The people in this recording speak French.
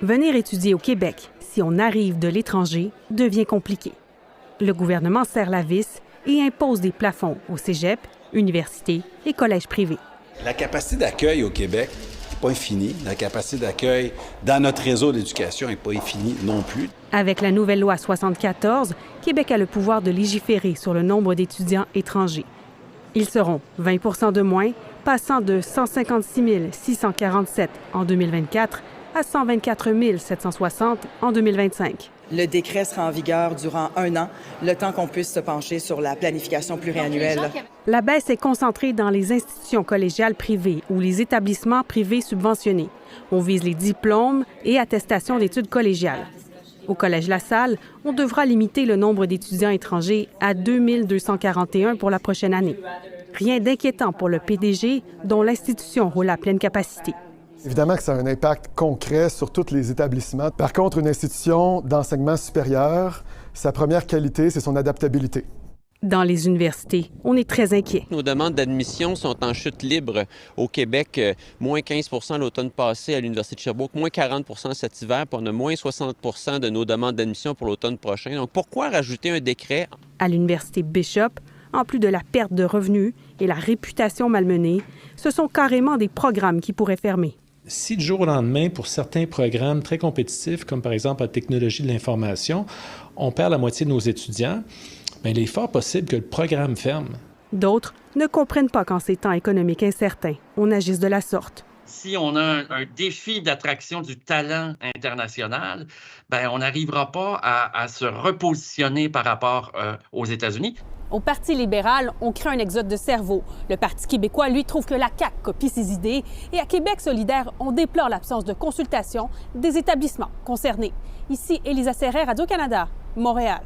Venir étudier au Québec, si on arrive de l'étranger, devient compliqué. Le gouvernement serre la vis et impose des plafonds au cégep, universités et collèges privés. La capacité d'accueil au Québec n'est pas infinie. La capacité d'accueil dans notre réseau d'éducation n'est pas infinie non plus. Avec la nouvelle loi 74, Québec a le pouvoir de légiférer sur le nombre d'étudiants étrangers. Ils seront 20 de moins, passant de 156 647 en 2024 à 124 760 en 2025. Le décret sera en vigueur durant 1 an, le temps qu'on puisse se pencher sur la planification pluriannuelle. La baisse est concentrée dans les institutions collégiales privées ou les établissements privés subventionnés. On vise les diplômes et attestations d'études collégiales. Au Collège La Salle, on devra limiter le nombre d'étudiants étrangers à 2 241 pour la prochaine année. Rien d'inquiétant pour le PDG, dont l'institution roule à pleine capacité. Évidemment que ça a un impact concret sur tous les établissements. Par contre, une institution d'enseignement supérieur, sa première qualité, c'est son adaptabilité. Dans les universités, on est très inquiet. Nos demandes d'admission sont en chute libre au Québec, moins 15 l'automne passé à l'Université de Sherbrooke, moins 40 cet hiver, puis on a moins 60 de nos demandes d'admission pour l'automne prochain. Donc pourquoi rajouter un décret? À l'Université Bishop, en plus de la perte de revenus et la réputation malmenée, ce sont carrément des programmes qui pourraient fermer. Si du jour au lendemain, pour certains programmes très compétitifs, comme par exemple la technologie de l'information, on perd la moitié de nos étudiants, bien, il est fort possible que le programme ferme. D'autres ne comprennent pas qu'en ces temps économiques incertains, on agisse de la sorte. Si on a un défi d'attraction du talent international, bien, on n'arrivera pas à se repositionner par rapport aux États-Unis. Au Parti libéral, on craint un exode de cerveau. Le Parti québécois, lui, trouve que la CAQ copie ses idées. Et à Québec solidaire, on déplore l'absence de consultation des établissements concernés. Ici, Élisa Serret, Radio-Canada, Montréal.